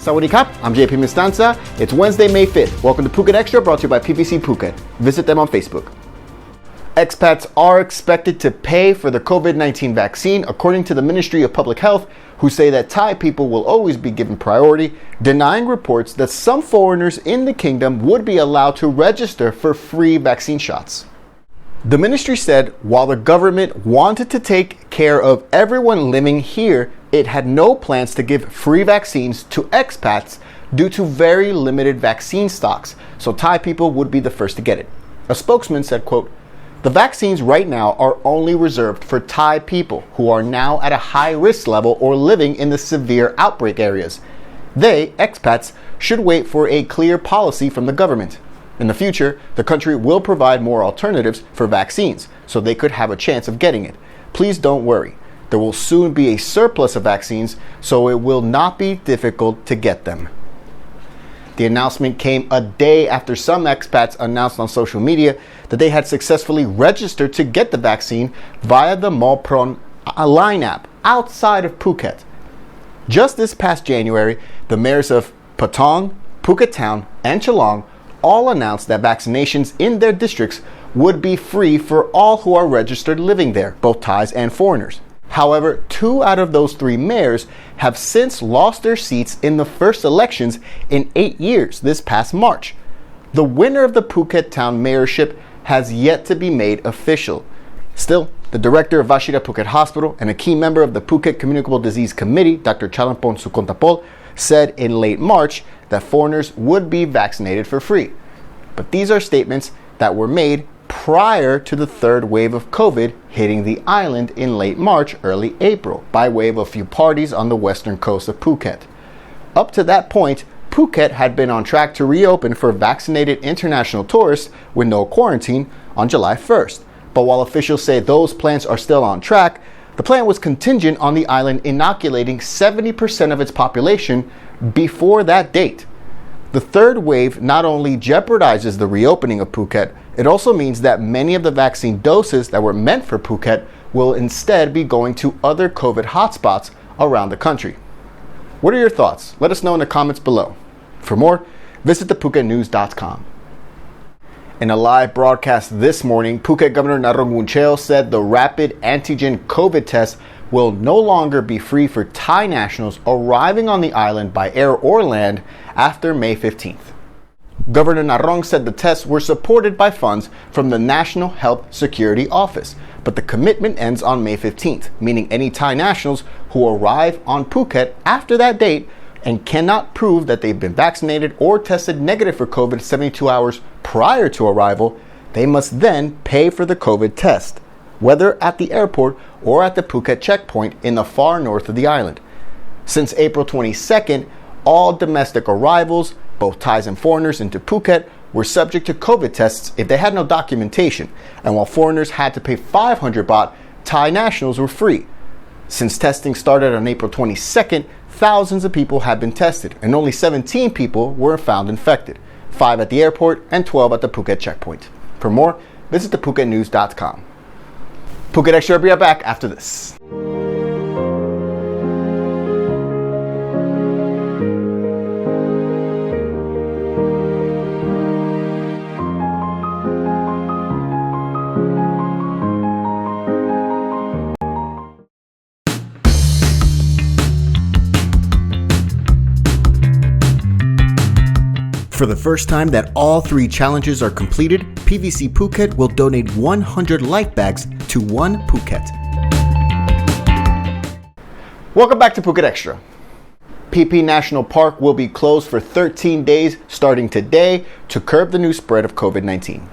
Sawadee-kap, I'm JP Mestanza. It's Wednesday, May 5th. Welcome to Phuket Extra, brought to you by PVC Phuket. Visit them on Facebook. Expats are expected to pay for the COVID-19 vaccine, according to the Ministry of Public Health, who say that Thai people will always be given priority, denying reports that some foreigners in the kingdom would be allowed to register for free vaccine shots. The ministry said while the government wanted to take care of everyone living here, it had no plans to give free vaccines to expats due to very limited vaccine stocks, so Thai people would be the first to get it. A spokesman said, quote, "The vaccines right now are only reserved for Thai people who are now at a high risk level or living in the severe outbreak areas. They, expats, should wait for a clear policy from the government. In the future, the country will provide more alternatives for vaccines, so they could have a chance of getting it. Please don't worry. There will soon be a surplus of vaccines, so it will not be difficult to get them." The announcement came a day after some expats announced on social media that they had successfully registered to get the vaccine via the Malpron Line app outside of Phuket. Just this past January, the mayors of Patong, Phuket Town, and Chalong all announced that vaccinations in their districts would be free for all who are registered living there, both Thais and foreigners. However, 2 out of those 3 mayors have since lost their seats in the first elections in 8 years this past March. The winner of the Phuket Town mayorship has yet to be made official. Still, the director of Vashira Phuket Hospital and a key member of the Phuket Communicable Disease Committee, Dr. Chalong, said in late March that foreigners would be vaccinated for free. But these are statements that were made prior to the third wave of COVID hitting the island in late March, early April, by way of a few parties on the western coast of Phuket. Up to that point, Phuket had been on track to reopen for vaccinated international tourists with no quarantine on July 1st. But while officials say those plans are still on track, the plan was contingent on the island inoculating 70% of its population before that date. The third wave not only jeopardizes the reopening of Phuket, it also means that many of the vaccine doses that were meant for Phuket will instead be going to other COVID hotspots around the country. What are your thoughts? Let us know in the comments below. For more, visit thephuketnews.com. In a live broadcast this morning, Phuket Governor Narong Wuncheo said the rapid antigen COVID test will no longer be free for Thai nationals arriving on the island by air or land after May 15th. Governor Narong said the tests were supported by funds from the National Health Security Office, but the commitment ends on May 15th, meaning any Thai nationals who arrive on Phuket after that date and cannot prove that they've been vaccinated or tested negative for COVID 72 hours prior to arrival, they must then pay for the COVID test, whether at the airport or at the Phuket checkpoint in the far north of the island. Since April 22nd, all domestic arrivals, both Thais and foreigners, into Phuket were subject to COVID tests if they had no documentation, and while foreigners had to pay 500 baht, Thai nationals were free. Since testing started on April 22nd, thousands of people have been tested, and only 17 people were found infected, 5 at the airport and 12 at the Phuket checkpoint. For more, visit thephuketnews.com. Phuket Extra will be right back after this. For the first time that all 3 challenges are completed, PVC Phuket will donate 100 life bags to One Phuket. Welcome back to Phuket Extra. Phi Phi National Park will be closed for 13 days starting today to curb the new spread of COVID-19.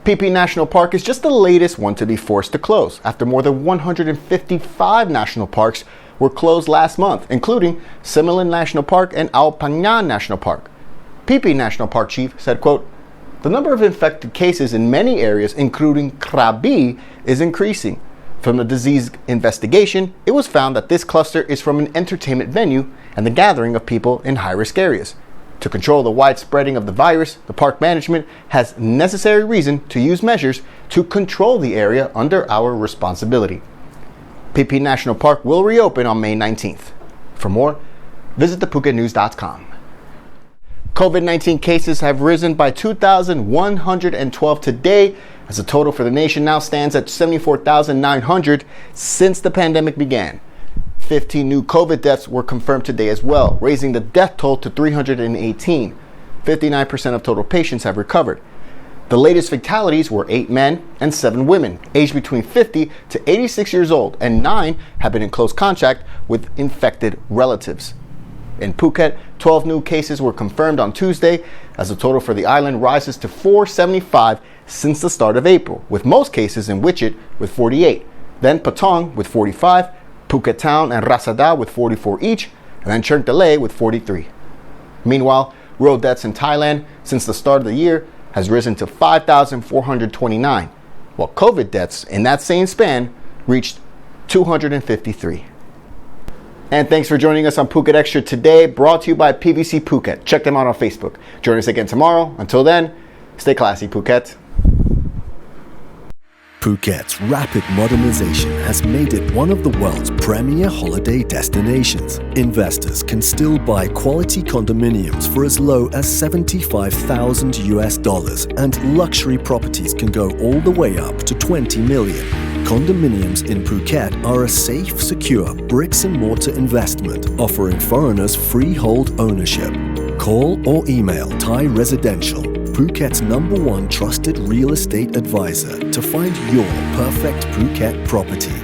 Phi Phi National Park is just the latest one to be forced to close after more than 155 national parks were closed last month, including Similan National Park and Ao Phangan National Park. Phi Phi National Park Chief said, quote, "The number of infected cases in many areas, including Krabi, is increasing. From the disease investigation, it was found that this cluster is from an entertainment venue and the gathering of people in high-risk areas. To control the wide spreading of the virus, the park management has necessary reason to use measures to control the area under our responsibility." Phi Phi National Park will reopen on May 19th. For more, visit thephuketnews.com. COVID-19 cases have risen by 2,112 today, as the total for the nation now stands at 74,900 since the pandemic began. 15 new COVID deaths were confirmed today as well, raising the death toll to 318. 59% of total patients have recovered. The latest fatalities were 8 men and 7 women, aged between 50 to 86 years old, and 9 have been in close contact with infected relatives. In Phuket, 12 new cases were confirmed on Tuesday, as the total for the island rises to 475 since the start of April, with most cases in Wichit with 48, then Patong with 45, Phuket Town and Rasada with 44 each, and then Cherngtalay with 43. Meanwhile, road deaths in Thailand since the start of the year has risen to 5,429, while COVID deaths in that same span reached 253. And thanks for joining us on Phuket Extra today, brought to you by PVC Phuket. Check them out on Facebook. Join us again tomorrow. Until then, stay classy, Phuket. Phuket's rapid modernization has made it one of the world's premier holiday destinations. Investors can still buy quality condominiums for as low as $75,000, and luxury properties can go all the way up to 20 million. Condominiums in Phuket are a safe, secure bricks-and-mortar investment, offering foreigners freehold ownership. Call or email Thai Residential, Phuket's #1 trusted real estate advisor, to find your perfect Phuket property.